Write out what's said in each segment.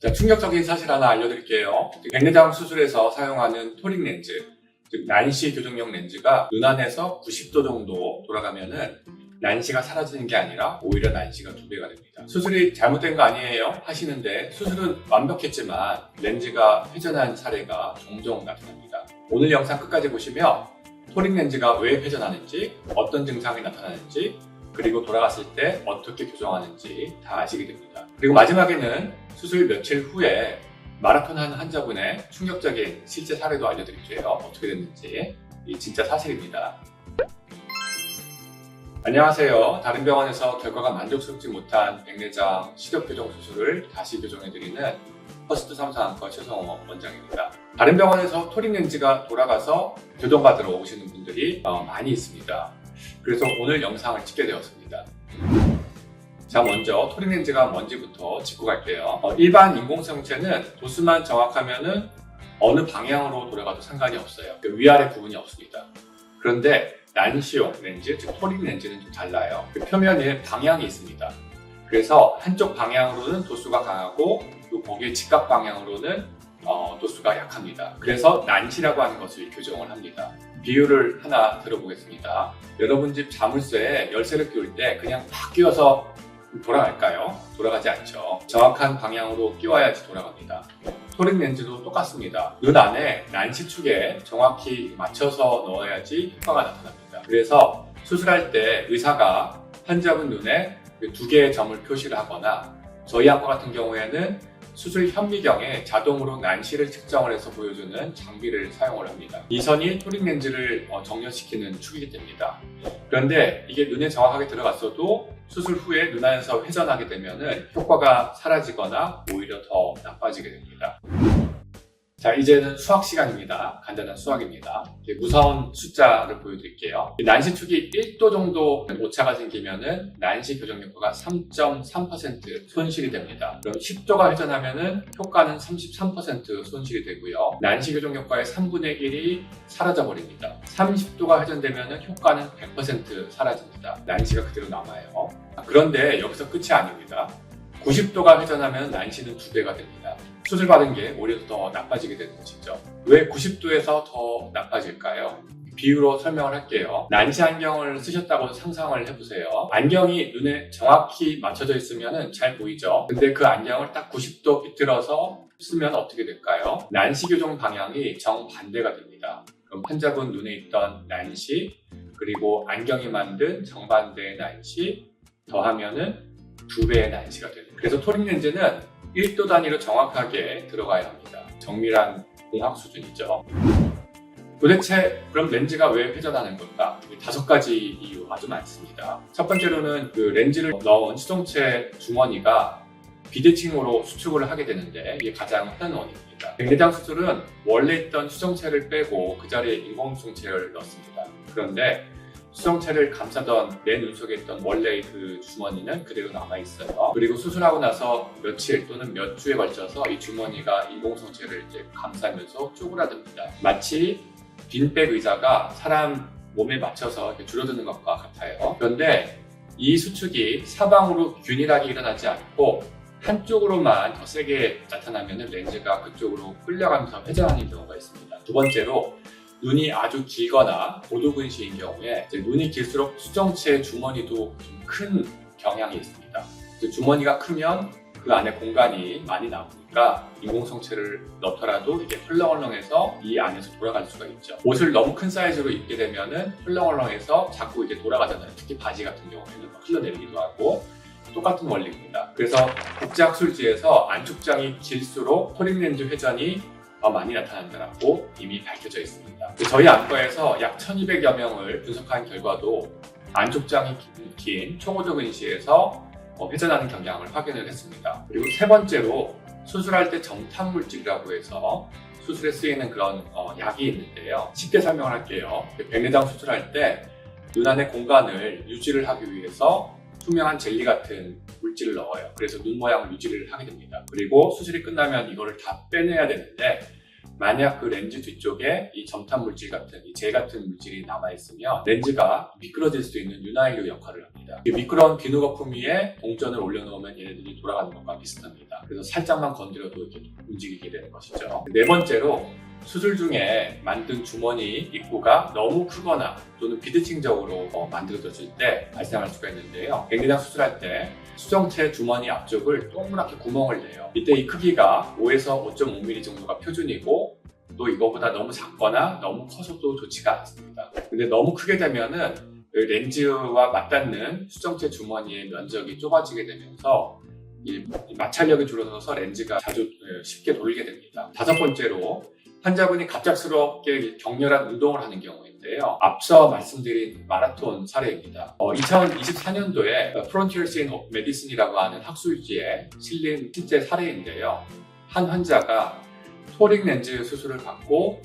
자, 충격적인 사실 하나 알려드릴게요. 백내장 수술에서 사용하는 토릭 렌즈, 즉 난시 교정용 렌즈가 눈 안에서 90도 정도 돌아가면은 난시가 사라지는 게 아니라 오히려 난시가 2배가 됩니다. 수술이 잘못된 거 아니에요 하시는데, 수술은 완벽했지만 렌즈가 회전한 사례가 종종 나타납니다. 오늘 영상 끝까지 보시면 토릭 렌즈가 왜 회전하는지, 어떤 증상이 나타나는지, 그리고 돌아갔을 때 어떻게 교정하는지 다 아시게 됩니다. 그리고 마지막에는 수술 며칠 후에 마라톤 한 환자분의 충격적인 실제 사례도 알려드릴게요. 어떻게 됐는지. 이 진짜 사실입니다. 안녕하세요. 다른 병원에서 결과가 만족스럽지 못한 백내장 시력교정 수술을 다시 교정해드리는 퍼스트 삼성안과 최성호 원장입니다. 다른 병원에서 토릭 렌즈가 돌아가서 교정받으러 오시는 분들이 많이 있습니다. 그래서 오늘 영상을 찍게 되었습니다. 자, 먼저 토릭 렌즈가 뭔지부터 짚고 갈게요. 일반 인공성체는 도수만 정확하면은 어느 방향으로 돌아가도 상관이 없어요. 위아래 구분이 없습니다. 그런데 난시용 렌즈, 즉 토릭 렌즈는 좀 달라요. 표면에 방향이 있습니다. 그래서 한쪽 방향으로는 도수가 강하고 또 거기에 직각 방향으로는 도수가 약합니다. 그래서 난시라고 하는 것을 교정을 합니다. 비유를 하나 들어보겠습니다. 여러분 집 자물쇠에 열쇠를 끼울 때 그냥 팍 끼워서 돌아갈까요? 돌아가지 않죠. 정확한 방향으로 끼워야지 돌아갑니다. 토릭 렌즈도 똑같습니다. 눈 안에 난시축에 정확히 맞춰서 넣어야지 효과가 나타납니다. 그래서 수술할 때 의사가 환자분 눈에 2개의 점을 표시를 하거나, 저희 안과 같은 경우에는 수술 현미경에 자동으로 난시를 측정을 해서 보여주는 장비를 사용을 합니다. 이 선이 토릭 렌즈를 정렬시키는 축이 됩니다. 그런데 이게 눈에 정확하게 들어갔어도 수술 후에 눈 안에서 회전하게 되면 효과가 사라지거나 오히려 더 나빠지게 됩니다. 자, 이제는 수학 시간입니다. 간단한 수학입니다. 무서운 숫자를 보여드릴게요. 난시축이 1도 정도 오차가 생기면은 난시 교정 효과가 3.3% 손실이 됩니다. 그럼 10도가 회전하면은 효과는 33% 손실이 되고요. 난시 교정 효과의 3분의 1이 사라져 버립니다. 30도가 회전되면은 효과는 100% 사라집니다. 난시가 그대로 남아요. 그런데 여기서 끝이 아닙니다. 90도가 회전하면 난시는 2배가 됩니다. 수술 받은 게 오히려 더 나빠지게 되는 것이죠. 왜 90도에서 더 나빠질까요? 비유로 설명을 할게요. 난시 안경을 쓰셨다고 상상을 해보세요. 안경이 눈에 정확히 맞춰져 있으면 잘 보이죠? 근데 그 안경을 딱 90도 비틀어서 쓰면 어떻게 될까요? 난시 교정 방향이 정반대가 됩니다. 그럼 환자분 눈에 있던 난시, 그리고 안경이 만든 정반대의 난시 더하면은 2배의 난시가 됩니다. 그래서 토릭 렌즈는 1도 단위로 정확하게 들어가야 합니다. 정밀한 공학 수준이죠. 도대체 그럼 렌즈가 왜 회전하는 걸까? 5가지 이유가 아주 많습니다. 첫 번째로는 그 렌즈를 넣은 수정체 주머니가 비대칭으로 수축을 하게 되는데, 이게 가장 흔한 원인입니다. 백내장 수술은 원래 있던 수정체를 빼고 그 자리에 인공수정체를 넣습니다. 그런데 수정체를 감싸던 내 눈 속에 있던 원래의 그 주머니는 그대로 남아있어요. 그리고 수술하고 나서 며칠 또는 몇 주에 걸쳐서 이 주머니가 인공수정체를 이제 감싸면서 쪼그라듭니다. 마치 빈백 의자가 사람 몸에 맞춰서 이렇게 줄어드는 것과 같아요. 그런데 이 수축이 사방으로 균일하게 일어나지 않고 한쪽으로만 더 세게 나타나면 렌즈가 그쪽으로 끌려가면서 회전하는 경우가 있습니다. 두 번째로, 눈이 아주 길거나 고도근시인 경우에 눈이 길수록 수정체 주머니도 좀 큰 경향이 있습니다. 주머니가 크면 그 안에 공간이 많이 남으니까 인공성체를 넣더라도 이게 헐렁헐렁해서 이 안에서 돌아갈 수가 있죠. 옷을 너무 큰 사이즈로 입게 되면은 헐렁헐렁해서 자꾸 이제 돌아가잖아요. 특히 바지 같은 경우에는 흘러내리기도 하고, 똑같은 원리입니다. 그래서 국제학술지에서 안축장이 길수록 토릭 렌즈 회전이 더 많이 나타난다고 이미 밝혀져 있습니다. 저희 안과에서 약 1200여 명을 분석한 결과도 안쪽장이 긴 초고도근시에서 회전하는 경향을 확인을 했습니다. 그리고 세 번째로, 수술할 때 정탄물질이라고 해서 수술에 쓰이는 그런 약이 있는데요. 쉽게 설명을 할게요. 백내장 수술할 때 눈 안의 공간을 유지를 하기 위해서 투명한 젤리 같은 물질을 넣어요. 그래서 눈 모양을 유지를 하게 됩니다. 그리고 수술이 끝나면 이거를 다 빼내야 되는데, 만약 그 렌즈 뒤쪽에 이 점탑 물질 같은, 이 젤 같은 물질이 남아있으면 렌즈가 미끄러질 수 있는 윤활유 역할을 합니다. 이 미끄러운 비누 거품 위에 동전을 올려놓으면 얘네들이 돌아가는 것과 비슷합니다. 그래서 살짝만 건드려도 이렇게 움직이게 되는 것이죠. 네 번째로, 수술 중에 만든 주머니 입구가 너무 크거나 또는 비대칭적으로 만들어졌을 때 발생할 수가 있는데요. 백내장 수술할 때 수정체 주머니 앞쪽을 동그랗게 구멍을 내요. 이때 이 크기가 5에서 5.5mm 정도가 표준이고, 또 이거보다 너무 작거나 너무 커서도 좋지가 않습니다. 근데 너무 크게 되면은 렌즈와 맞닿는 수정체 주머니의 면적이 좁아지게 되면서 이 마찰력이 줄어들어서 렌즈가 쉽게 돌리게 됩니다. 다섯 번째로, 환자분이 갑작스럽게 격렬한 운동을 하는 경우인데요. 앞서 말씀드린 마라톤 사례입니다. 2024년도에 Frontiers in Medicine이라고 하는 학술지에 실린 실제 사례인데요. 한 환자가 토릭 렌즈 수술을 받고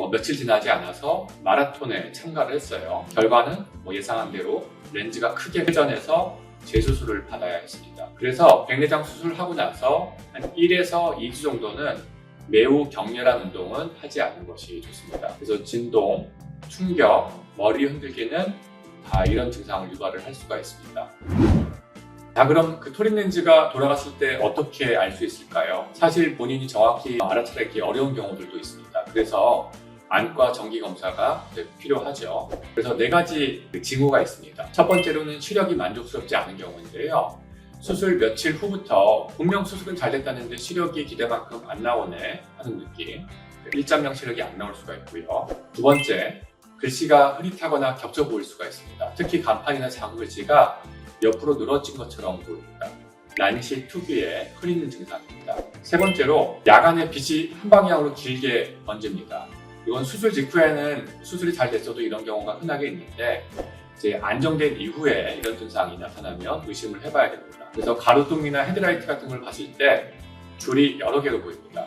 며칠 지나지 않아서 마라톤에 참가를 했어요. 결과는 예상한 대로 렌즈가 크게 회전해서 재수술을 받아야 했습니다. 그래서 백내장 수술하고 나서 한 1에서 2주 정도는 매우 격렬한 운동은 하지 않는 것이 좋습니다. 그래서 진동, 충격, 머리 흔들기는 다 이런 증상을 유발을 할 수가 있습니다. 자, 그럼 그 토릭 렌즈가 돌아갔을 때 어떻게 알 수 있을까요? 사실 본인이 정확히 알아차리기 어려운 경우들도 있습니다. 그래서 안과 정기 검사가 필요하죠. 그래서 4가지 징후가 있습니다. 첫 번째로는 시력이 만족스럽지 않은 경우인데요. 수술 며칠 후부터 분명 수술은 잘 됐다는데 시력이 기대만큼 안 나오네 하는 느낌, 1.0 시력이 안 나올 수가 있고요. 두 번째, 글씨가 흐릿하거나 겹쳐 보일 수가 있습니다. 특히 간판이나 작은 글씨가 옆으로 늘어진 것처럼 보입니다. 난시 특유의 흐리는 증상입니다. 세 번째로, 야간에 빛이 한 방향으로 길게 번집니다. 이건 수술 직후에는 수술이 잘 됐어도 이런 경우가 흔하게 있는데, 이제 안정된 이후에 이런 증상이 나타나면 의심을 해봐야 됩니다. 그래서 가로등이나 헤드라이트 같은 걸 봤을 때 줄이 여러 개로 보입니다.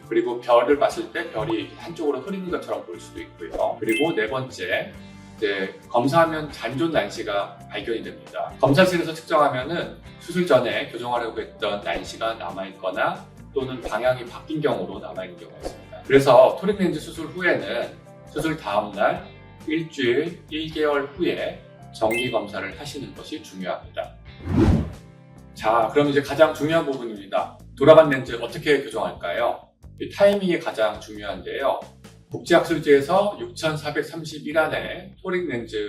그리고 별을 봤을 때 별이 한쪽으로 흐리는 것처럼 보일 수도 있고요. 그리고 네 번째, 이제 검사하면 잔존 난시가 발견이 됩니다. 검사실에서 측정하면은 수술 전에 교정하려고 했던 난시가 남아있거나 또는 방향이 바뀐 경우로 남아있는 경우가 있습니다. 그래서 토릭 렌즈 수술 후에는 수술 다음날 일주일, 1개월 후에 정기 검사를 하시는 것이 중요합니다. 자, 그럼 이제 가장 중요한 부분입니다. 돌아간 렌즈 어떻게 교정할까요? 타이밍이 가장 중요한데요. 국제학술지에서 6,431안의 토릭 렌즈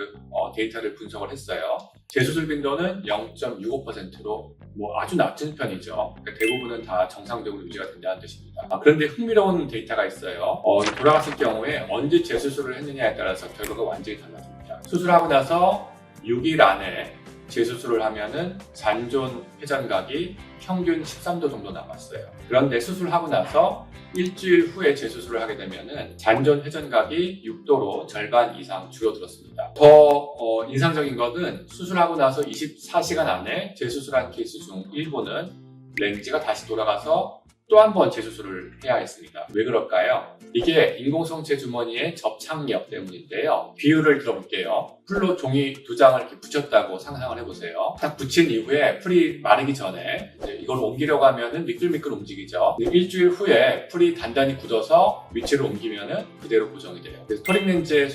데이터를 분석을 했어요. 재수술 빈도는 0.65%로 아주 낮은 편이죠. 그러니까 대부분은 다 정상적으로 유지가 된다는 뜻입니다. 그런데 흥미로운 데이터가 있어요. 돌아갔을 경우에 언제 재수술을 했느냐에 따라서 결과가 완전히 달라집니다. 수술하고 나서 6일 안에 재수술을 하면은 잔존 회전각이 평균 13도 정도 남았어요. 그런데 수술하고 나서 일주일 후에 재수술을 하게 되면은 잔존 회전각이 6도로 절반 이상 줄어들었습니다. 더 인상적인 것은 수술하고 나서 24시간 안에 재수술한 케이스 중 일부는 렌즈가 다시 돌아가서 또 한 번 재수술을 해야 했습니다. 왜 그럴까요? 이게 인공성체 주머니의 접착력 때문인데요. 비율을 들어볼게요. 풀로 종이 2장을 이렇게 붙였다고 상상을 해보세요. 딱 붙인 이후에 풀이 마르기 전에 이걸 옮기려고 하면은 미끌미끌 움직이죠. 일주일 후에 풀이 단단히 굳어서 위치를 옮기면은 그대로 고정이 돼요. 그래서 토릭 렌즈의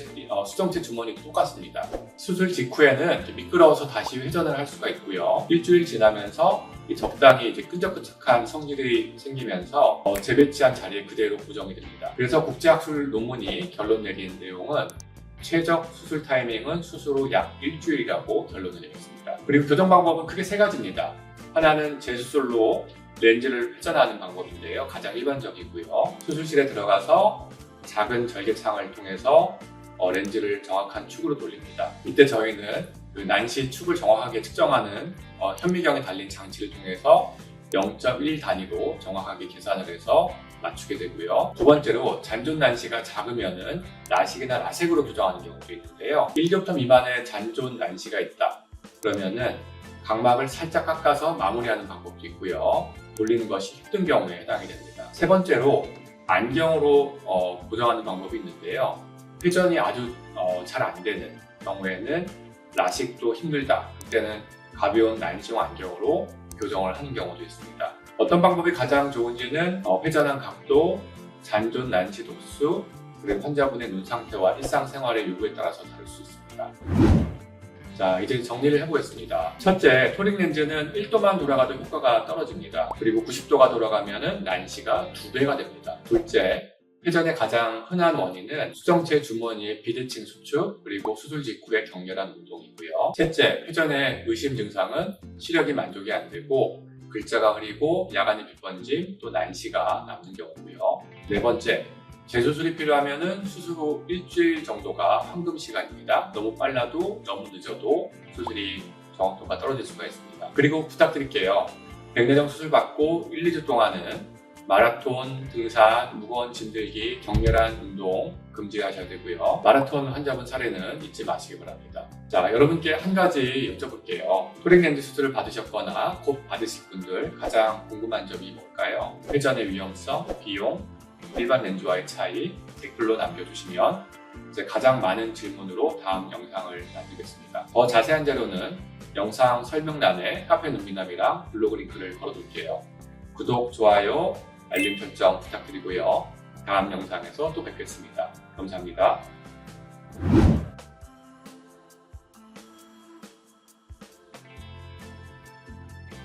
수정체 주머니도 똑같습니다. 수술 직후에는 미끄러워서 다시 회전을 할 수가 있고요. 일주일 지나면서 적당히 이제 끈적끈적한 성질이 생기면서 재배치한 자리에 그대로 고정이 됩니다. 그래서 국제학술 논문이 결론 내린 내용은 최적 수술 타이밍은 수술 후 약 일주일이라고 결론을 내렸습니다. 그리고 교정 방법은 크게 3가지입니다. 하나는 재수술로 렌즈를 회전하는 방법인데요. 가장 일반적이고요. 수술실에 들어가서 작은 절개창을 통해서 렌즈를 정확한 축으로 돌립니다. 이때 저희는 그 난시 축을 정확하게 측정하는 현미경에 달린 장치를 통해서 0.1 단위로 정확하게 계산을 해서 맞추게 되고요. 두 번째로 잔존 난시가 작으면은 라식이나 라섹으로 교정하는 경우도 있는데요. 1겹터 미만의 잔존 난시가 있다. 그러면은 각막을 살짝 깎아서 마무리하는 방법도 있고요. 돌리는 것이 힘든 경우에 해당이 됩니다. 세 번째로 안경으로 고정하는 방법이 있는데요. 회전이 아주 잘 안 되는 경우에는 라식도 힘들다. 그때는 가벼운 난시용 안경으로 교정을 하는 경우도 있습니다. 어떤 방법이 가장 좋은지는 회전한 각도, 잔존 난시 도수, 그리고 환자분의 눈 상태와 일상생활의 요구에 따라서 다를 수 있습니다. 자, 이제 정리를 해보겠습니다. 첫째, 토릭 렌즈는 1도만 돌아가도 효과가 떨어집니다. 그리고 90도가 돌아가면 난시가 2배가 됩니다. 둘째, 회전의 가장 흔한 원인은 수정체 주머니의 비대칭 수축, 그리고 수술 직후의 격렬한 운동이고요. 셋째, 회전의 의심 증상은 시력이 만족이 안 되고 글자가 흐리고 야간에 빗번짐, 또 난시가 남는 경우고요. 네 번째, 재수술이 필요하면 수술 후 일주일 정도가 황금 시간입니다. 너무 빨라도 너무 늦어도 수술이 정확도가 떨어질 수가 있습니다. 그리고 부탁드릴게요. 백내장 수술 받고 1, 2주 동안은 마라톤, 등산, 무거운 짐 들기, 격렬한 운동 금지하셔야 되고요. 마라톤 환자분 사례는 잊지 마시기 바랍니다. 자, 여러분께 한 가지 여쭤볼게요. 토릭 렌즈 수술을 받으셨거나 곧 받으실 분들 가장 궁금한 점이 뭘까요? 회전의 위험성, 비용, 일반 렌즈와의 차이 댓글로 남겨주시면 이제 가장 많은 질문으로 다음 영상을 만들겠습니다. 더 자세한 자료는 영상 설명란에 카페 눈미남이랑 블로그 링크를 걸어둘게요. 구독, 좋아요, 알림 설정 부탁드리고요. 다음 영상에서 또 뵙겠습니다. 감사합니다.